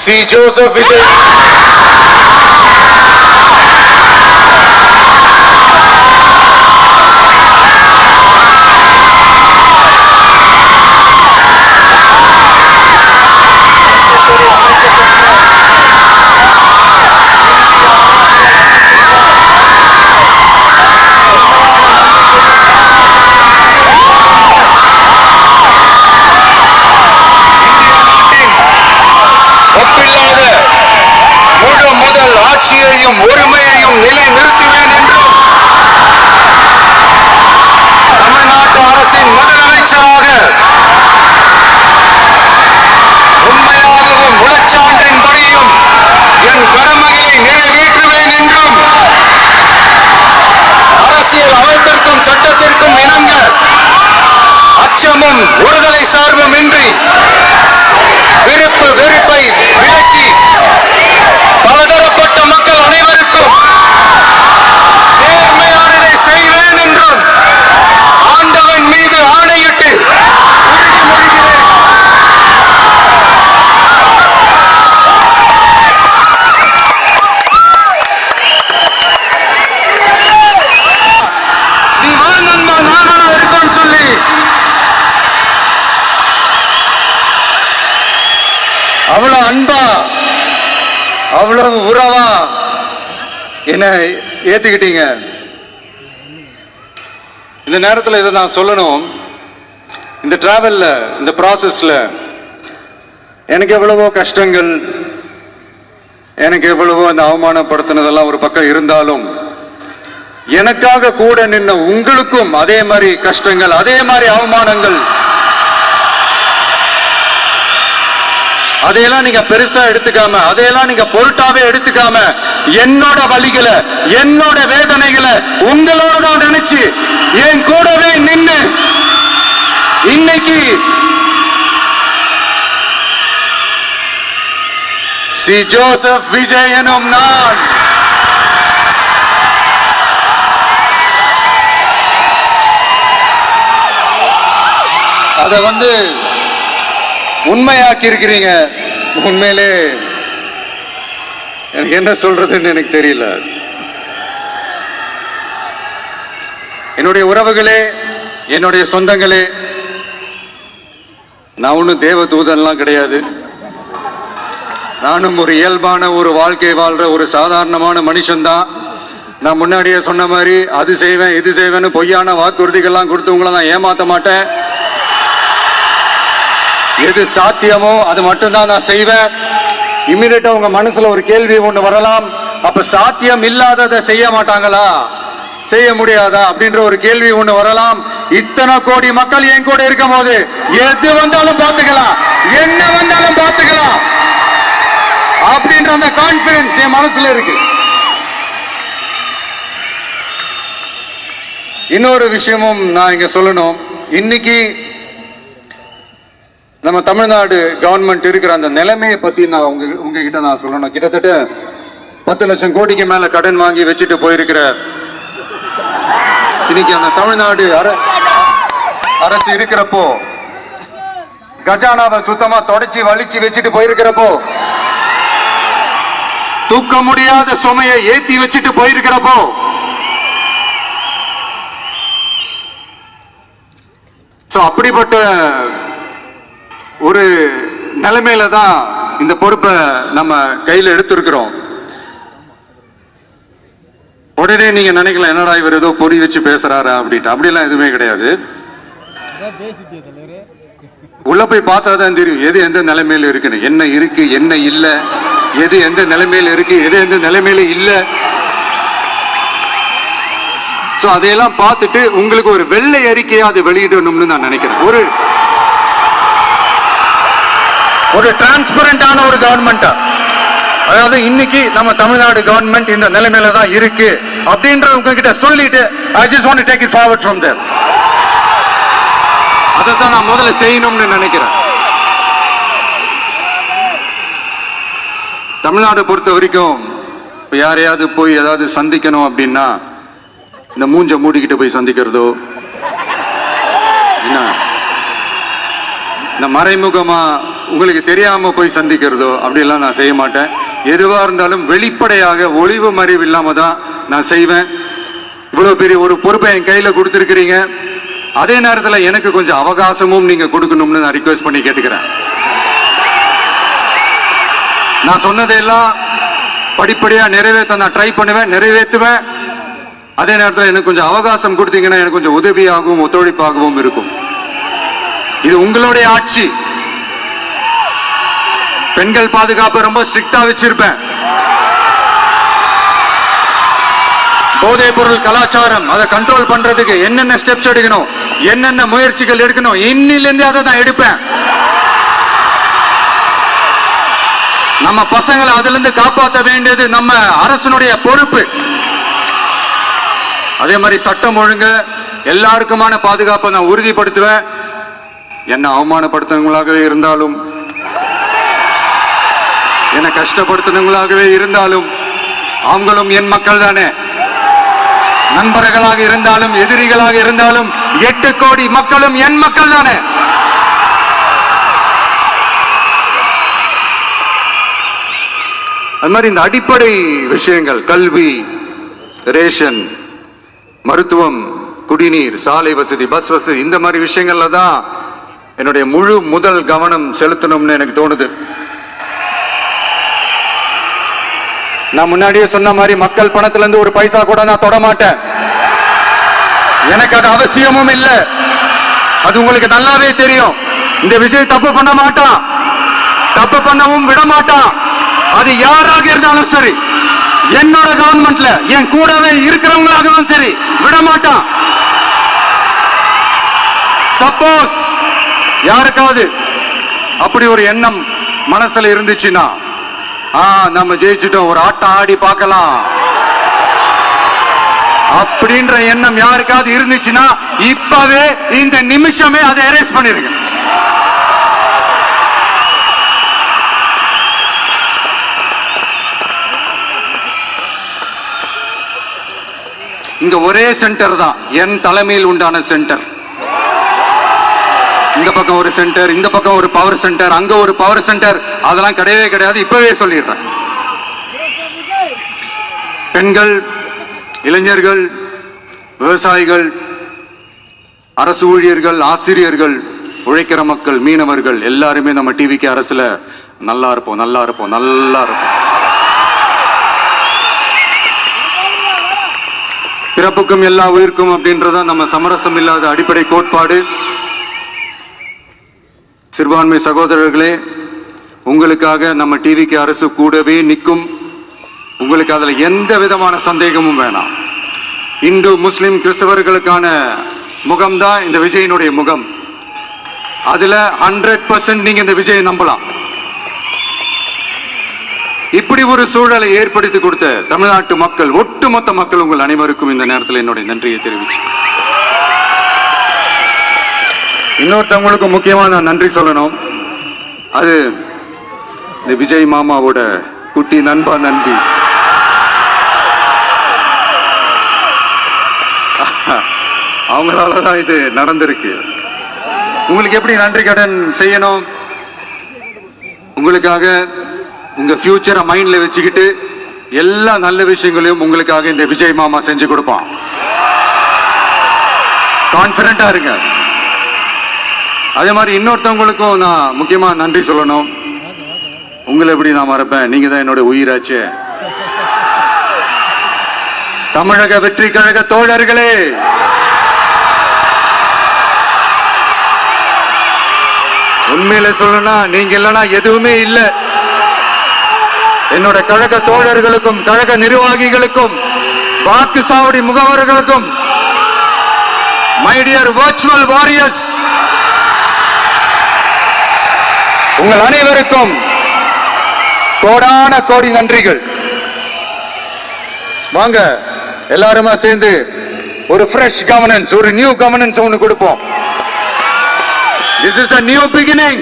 C. Joseph Vijay. ஆட்சியையும் ஒருமையையும் நிலைநிறுத்துவேன் என்றும் தமிழ்நாட்டு அரசின் முதலமைச்சராக உண்மையாகவும் உளச்சான்றின்படியும் என் கடமையை நிறைவேற்றுவேன் என்றும் அரசியல் அமைப்பிற்கும் சட்டத்திற்கும் இணங்க அச்சமும் ஒருதலை சார்பும் இன்றி விருப்பு வெறுப்பை விலக்கி பலதரப்பட்ட மக்கள் அனைவருக்கும் நேர்மையானதை செய்வேன் என்றும் ஆண்டவன் மீது ஆணையிட்டு உறுதிமொழிகிறேன். நீ வா நண்பா, நானா இருக்கோன்னு சொல்லி அவ்வளவு அன்பா அவ்வளவு உறவா என்ன ஏத்துக்கிட்டீங்க. இந்த நேரத்தில் இதை நான் சொல்லணும். இந்த டிராவல்ல, இந்த ப்ராசஸ்ல எனக்கு எவ்வளவோ கஷ்டங்கள், எனக்கு எவ்வளவோ அந்த அவமானப்படுத்தினதெல்லாம் ஒரு பக்கம் இருந்தாலும் எனக்காக கூட நின்ன உங்களுக்கும் அதே மாதிரி கஷ்டங்கள், அதே மாதிரி அவமானங்கள், அதையெல்லாம் நீங்க பெருசா எடுத்துக்காம, அதையெல்லாம் நீங்க பொருட்டாவே எடுத்துக்காம, என்னோட வலிகளை, என்னோட வேதனைகளை உங்களோட தான் நினைச்சு என் கூடவே நின்னு இன்னைக்கு சி. ஜோசப் விஜய் எனும் நான் அதை உண்மையாக்கி இருக்கிறீங்க. உண்மையிலே எனக்கு என்ன சொல்றதுன்னு எனக்கு தெரியல. என்னுடைய உறவுகளே, என்னுடைய சொந்தங்களே, நான் ஒன்றும் தேவ தூதன்லாம் கிடையாது. நானும் ஒரு இயல்பான ஒரு வாழ்க்கை வாழ்ற ஒரு சாதாரணமான மனுஷன்தான். நான் முன்னாடியே சொன்ன மாதிரி அது செய்வேன் இது செய்வேன்னு பொய்யான வாக்குறுதிகள்லாம் கொடுத்தவங்கள நான் ஏமாத்த மாட்டேன். எது சாத்தியமோ அது மட்டும்தான் நான் செய்வேன். இம்மிடியட்டா உங்க மனசுல ஒரு கேள்வி ஒண்ணு வரலாம், அப்ப சாத்தியம் இல்லாததை செய்ய மாட்டாங்களா, செய்ய முடியாதா அப்படின்ற ஒரு கேள்வி ஒண்ணு வரலாம். இத்தனை கோடி மக்கள் என் கூட இருக்கும் போது எது வந்தாலும் பார்த்துக்கலாம், என்ன வந்தாலும் பார்த்துக்கலாம் அப்படின்ற அந்த கான்பிடன்ஸ் என் மனசுல இருக்கு. இன்னொரு விஷயமும் நான் இங்க சொல்லணும். இன்னைக்கு நம்ம தமிழ்நாடு கவர்மெண்ட் இருக்கிற அந்த நிலைமையை பத்தி நான் உங்ககிட்ட நான் சொல்லணும். கிட்டத்தட்ட 10 லட்சம் கோடிக்கு மேல கடன் வாங்கி வச்சுட்டு போயிருக்கிற இன்னைக்கு அந்த தமிழ்நாடு அரசு இருக்கிறப்போ, கஜானாவை சுத்தமா தொடச்சி வலிச்சு வச்சுட்டு போயிருக்கிறப்போ, தூக்க முடியாத சுமையை ஏத்தி வச்சுட்டு போயிருக்கிறப்போ, அப்படிப்பட்ட ஒரு நிலைமையில தான் இந்த பொறுப்பை நம்ம கையில் எடுத்திருக்கிறோம். உடனே நீங்க நினைக்கலாம், என்னடா இவர் ஏதோ பொறி வச்சு பேசுறாரா அப்படின்ட்டு. அப்படிலாம் எதுவுமே கிடையாது. உள்ள போய் பார்த்தா தான் தெரியும் எது எந்த நிலைமையில இருக்குன்னு, என்ன இருக்கு என்ன இல்லை, எது எந்த நிலைமையில இருக்கு எது எந்த நிலைமையில இல்லை. சோ அதையெல்லாம் பார்த்துட்டு உங்களுக்கு ஒரு வெள்ளை அறிக்கையா அதை வெளியிடணும்னு நான் நினைக்கிறேன். ஒரு டிரான்ஸ்பரண்டான ஒரு கவர்மெண்டா, அதாவது இன்னைக்கு நம்ம தமிழ்நாடு கவர்மெண்ட் இந்த நிலைமையில தான் இருக்கு அப்படின்ற உங்ககிட்ட சொல்லிட்டு I just want to take it forward from there. அதைத்தான் நான் முதல்ல செய்யணும்னு நினைக்கிறேன். தமிழ்நாடு பொறுத்த வரைக்கும் யாரையாவது போய் ஏதாவது சந்திக்கணும் அப்படின்னா இந்த மூஞ்ச மூடிக்கிட்டு போய் சந்திக்கிறதோ, என்ன இந்த மறைமுகமா உங்களுக்கு தெரியாம போய் சந்திக்கிறதோ அப்படியெல்லாம் நான் செய்ய மாட்டேன். எதுவா இருந்தாலும் வெளிப்படையாக ஒளிவு மறைவு இல்லாம தான் நான் செய்வேன். இவ்வளவு பெரிய ஒரு பொறுப்பை என் கையில கொடுத்துருக்கிறீங்க. அதே நேரத்தில் எனக்கு கொஞ்சம் அவகாசமும் நீங்க கொடுக்கணும்னு நான் ரிக்வெஸ்ட் பண்ணி கேட்டுக்கிறேன். நான் சொன்னதையெல்லாம் படிப்படியா நிறைவேற்ற நான் ட்ரை பண்ணுவேன், நிறைவேற்றுவேன். அதே நேரத்தில் எனக்கு கொஞ்சம் அவகாசம் கொடுத்தீங்கன்னா எனக்கு கொஞ்சம் உதவியாகவும் ஒத்துழைப்பாகவும் இருக்கும். இது உங்களுடைய ஆட்சி. பெண்கள் பாதுகாப்பு ரொம்ப ஸ்ட்ரிக்டா வச்சிருப்பேன். போதைப் பொருள் கலாச்சாரம் அதை கண்ட்ரோல் பண்றதுக்கு என்னென்ன ஸ்டெப்ஸ் எடுக்கணும், என்னென்ன முயற்சிகள் எடுக்கணும், இன்னிலிருந்து அதை நான் எடுப்பேன். நம்ம பசங்களை அதுல இருந்து காப்பாற்ற வேண்டியது நம்ம அரசனுடைய பொறுப்பு. அதே மாதிரி சட்டம் ஒழுங்கு எல்லாருக்குமான பாதுகாப்பை நான் உறுதிப்படுத்துவேன். என்ன அவமானப்படுத்துறவங்களாகவே இருந்தாலும், என்ன கஷ்டப்படுத்துறவங்களாகவே இருந்தாலும், அவங்களும் என் மக்கள் தானே. நண்பர்களாக இருந்தாலும் எதிரிகளாக இருந்தாலும் 8 கோடி மக்களும் என் மக்கள் தானே. அது மாதிரி இந்த அடிப்படை விஷயங்கள், கல்வி, ரேஷன், மருத்துவம், குடிநீர், சாலை வசதி, பஸ் வசதி, இந்த மாதிரி விஷயங்கள்ல தான் என்னுடைய முதல் கவனம் செலுத்தணும்னு எனக்கு தோணுது. நான் முன்னாடியே சொன்ன மாதிரி மக்கள் பணத்துல இருந்து ஒரு பைசா கூட நான் தொட மாட்டேன். எனக்கு அது அவசியமும் இல்லை. அது உங்களுக்கு நல்லாவே தெரியும். இந்த விஜய் தப்பு பண்ண மாட்டான், தப்பு பண்ணவும் விட மாட்டான். அது யாராக இருந்தாலும் சரி, என்னோட கவர்மெண்ட்ல என் கூடவே இருக்கிறவங்களாகவும் சரி விட மாட்டான். சப்போஸ் யாருக்காவது அப்படி ஒரு எண்ணம் மனசுல இருந்துச்சுன்னா, நம்ம ஜெயிச்சிட்டோம், ஒரு ஆட்டம் ஆடி பார்க்கலாம் அப்படின்ற எண்ணம் யாருக்காவது இருந்துச்சுன்னா இப்பவே இந்த நிமிஷமே அதை எரேஸ் பண்ணிருங்க. இங்க ஒரே சென்டர் தான், என் தலைமையில் உண்டான சென்டர். இந்த பக்கம் ஒரு சென்டர், இந்த பக்கம் ஒரு பவர் சென்டர், அங்க ஒரு பவர் சென்டர், அதெல்லாம் கிடையவே கிடையாது. இப்பவே சொல்லிடுறேன். பெண்கள், இளைஞர்கள், விவசாயிகள், அரசு ஊழியர்கள், ஆசிரியர்கள், உழைக்கிற மக்கள், மீனவர்கள் எல்லாருமே நம்ம டிவிக்கு அரசுல நல்லா இருப்போம், நல்லா இருப்போம், நல்லா இருப்போம். பிறப்புக்கும் எல்லா உயிர்க்கும் அப்படின்றத நம்ம சமரசம் இல்லாத அடிப்படை கோட்பாடு. சிறுபான்மை சகோதரர்களே, உங்களுக்காக நம்ம டிவிக்கு அரசு கூடவே நிற்கும். உங்களுக்கு அதுல எந்த விதமான சந்தேகமும் வேணாம். இந்து, முஸ்லிம், கிறிஸ்தவர்களுக்கான முகம்தான் இந்த விஜயினுடைய முகம். அதுல 100% நீங்க இந்த விஜயை நம்பலாம். இப்படி ஒரு சூழலை ஏற்படுத்தி கொடுத்த தமிழ்நாட்டு மக்கள், ஒட்டுமொத்த மக்கள், உங்கள் அனைவருக்கும் இந்த நேரத்தில் என்னுடைய நன்றியை தெரிவிச்சு, இன்னொருத்தவங்களுக்கு முக்கியமா நான் நன்றி சொல்லணும். அது இந்த விஜய் மாமாவோட குட்டி நண்பா நன்றி. அவங்களாலதான் இது நடந்திருக்கு. உங்களுக்கு எப்படி நன்றி கடன் செய்யணும்? உங்களுக்காக உங்க ஃபியூச்சரை மைண்ட்ல வச்சுக்கிட்டு எல்லா நல்ல விஷயங்களையும் உங்களுக்காக இந்த விஜய் மாமா செஞ்சு கொடுப்பான். கான்பிடண்டா இருங்க. அதே மாதிரி இன்னொருத்தவங்களுக்கும் நான் முக்கியமா நன்றி சொல்லணும். உங்களை எப்படி நான் மறப்பேன்? நீங்க தான் என்னோட உயிராச்சு. தமிழக வெற்றி கழக தோழர்களே, உண்மையில சொல்லணும்னா நீங்க இல்லைன்னா எதுவுமே இல்லை. என்னோட கழக தோழர்களுக்கும், கழக நிர்வாகிகளுக்கும், வாக்கு சாவடி முகவர்களுக்கும், மை டியர் வர்ச்சுவல் வாரியர்ஸ், உங்கள் அனைவருக்கும் கோடான கோடி நன்றிகள். வாங்க எல்லாருமா சேர்ந்து ஒரு ஃப்ரெஷ் கவர்னன்ஸ், ஒரு நியூ கவர்னன்ஸ் ஒன்று கொடுப்போம். This is a new beginning.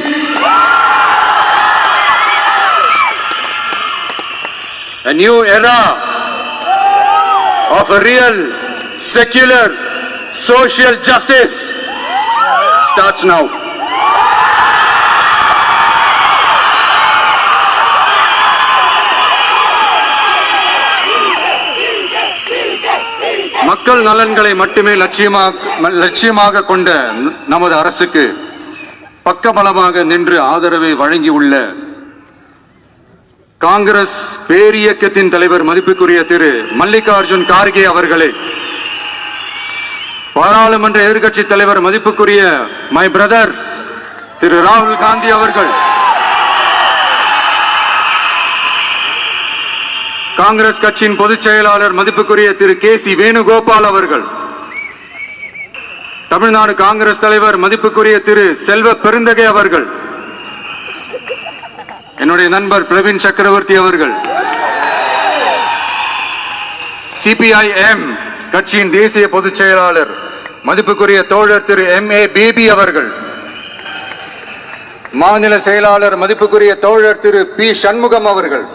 A new era of a real secular social justice starts now. மக்கள் நலன்களை மட்டுமே லட்சியமாக கொண்ட நமது அரசுக்கு பக்கபலமாக நின்று ஆதரவை வழங்கியுள்ள காங்கிரஸ் பேரியக்கத்தின் தலைவர் மதிப்புக்குரிய திரு மல்லிகார்ஜுன் கார்கே அவர்களே, பாராளுமன்ற எதிர்க்கட்சி தலைவர் மதிப்புக்குரிய மை பிரதர் திரு ராகுல் காந்தி அவர்கள், காங்கிரஸ் கட்சியின் பொதுச் செயலாளர் மதிப்புக்குரிய திரு கே.சி. வேணுகோபால் அவர்கள், தமிழ்நாடு காங்கிரஸ் தலைவர் மதிப்புக்குரிய திரு செல்வ பெருந்தகை அவர்கள், என்னுடைய நண்பர் பிரவீன் சக்கரவர்த்தி அவர்கள், சிபிஐஎம் கட்சியின் தேசிய பொதுச் செயலாளர் மதிப்புக்குரிய தோழர் திரு M.A. பேபி அவர்கள், மாநில செயலாளர் மதிப்புக்குரிய தோழர் திரு பி. சண்முகம் அவர்கள்,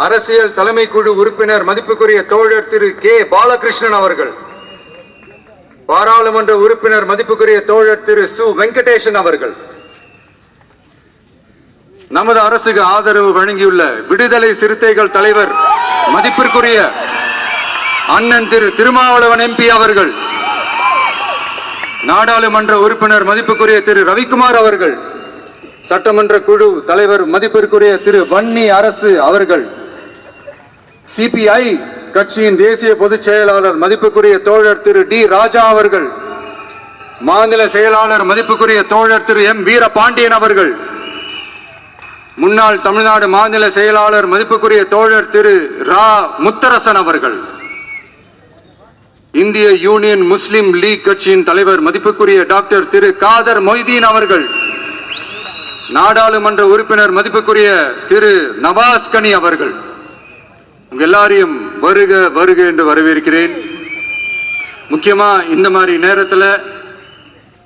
அரசியல் தலைமை குழு உறுப்பினர் மதிப்புக்குரிய தோழர் திரு கே. பாலகிருஷ்ணன் அவர்கள், பாராளுமன்ற உறுப்பினர் மதிப்புக்குரிய தோழர் திரு சு. வெங்கடேசன் அவர்கள், நமது அரசுக்கு ஆதரவு வழங்கியுள்ள விடுதலை சிறுத்தைகள் தலைவர் மதிப்பிற்குரிய அண்ணன் திரு திருமாவளவன் MP அவர்கள், நாடாளுமன்ற உறுப்பினர் மதிப்புக்குரிய திரு ரவிக்குமார் அவர்கள், சட்டமன்ற குழு தலைவர் மதிப்பிற்குரிய திரு வன்னி அரசு அவர்கள், சிபிஐ கட்சியின் தேசிய பொதுச் செயலாளர் மதிப்புக்குரிய தோழர் திரு டி. ராஜா அவர்கள், மாநில செயலாளர் மதிப்புக்குரிய தோழர் திரு M. வீரபாண்டியன் அவர்கள், முன்னாள் தமிழ்நாடு மாநில செயலாளர் மதிப்புக்குரிய தோழர் திரு ரா. முத்தரசன் அவர்கள், இந்திய யூனியன் முஸ்லிம் லீக் கட்சியின் தலைவர் மதிப்புக்குரிய டாக்டர் திரு காதர் மொய்தீன் அவர்கள், நாடாளுமன்ற உறுப்பினர் மதிப்புக்குரிய திரு நவாஸ் கனி அவர்கள், உங்க எல்லாரையும் வருக வருக என்று வரவேற்கிறேன். முக்கியமா இந்த மாதிரி நேரத்தில்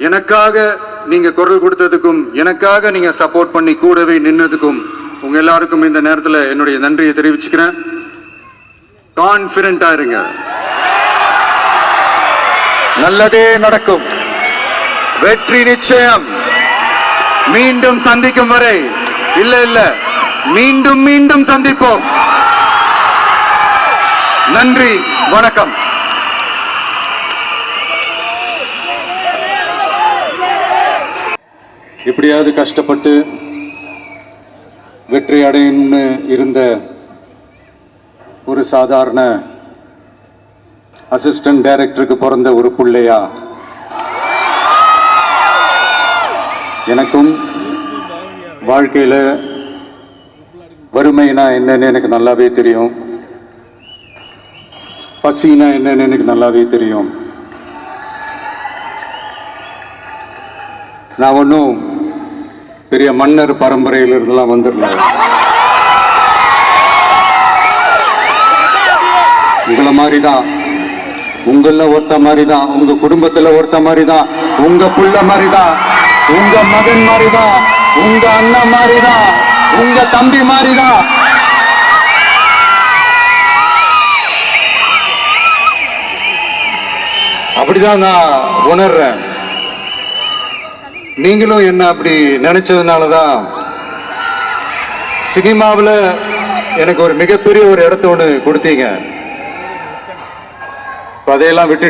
எனக்காக நீங்க குரல் கொடுத்ததுக்கும் எனக்காக நீங்க சப்போர்ட் பண்ணி கூடவே நின்னதுக்கும் உங்க எல்லாருக்கும் இந்த நேரத்தில் என்னுடைய நன்றியை தெரிவிச்சுக்கிறேன். கான்பிடென்டா இருங்க, நல்லதே நடக்கும், வெற்றி நிச்சயம். மீண்டும் சந்திக்கும் வரை இல்ல மீண்டும் மீண்டும் சந்திப்போம். நன்றி, வணக்கம். இப்படியாவது கஷ்டப்பட்டு வெற்றி அடையணும்னு இருந்த ஒரு சாதாரண அசிஸ்டன்ட் டைரக்டருக்கு பிறந்த ஒரு பிள்ளையா எனக்கும் வாழ்க்கையில வறுமைனா என்னன்னு எனக்கு நல்லாவே தெரியும், பசினா என்னன்னு எனக்கு நல்லாவே தெரியும். நான் ஒன்றும் பெரிய மன்னர் பரம்பரையிலிருந்துலாம் வந்துடல. உங்களை மாதிரி தான், உங்கள ஒருத்த மாதிரி தான், உங்க குடும்பத்துல ஒருத்த மாதிரி தான், உங்க புள்ள மாதிரி தான், உங்க மகன் மாதிரி தான், உங்க அண்ணன் மாதிரி தான், உங்க தம்பி மாதிரி தான். அப்படிதான் நான் உணர்றேன். நீங்களும் என்ன அப்படி நினைச்சதுனாலதான் சினிமாவில் எனக்கு ஒரு மிகப்பெரிய ஒரு இடத்த ஒன்று கொடுத்தீங்க. அதையெல்லாம் விட்டு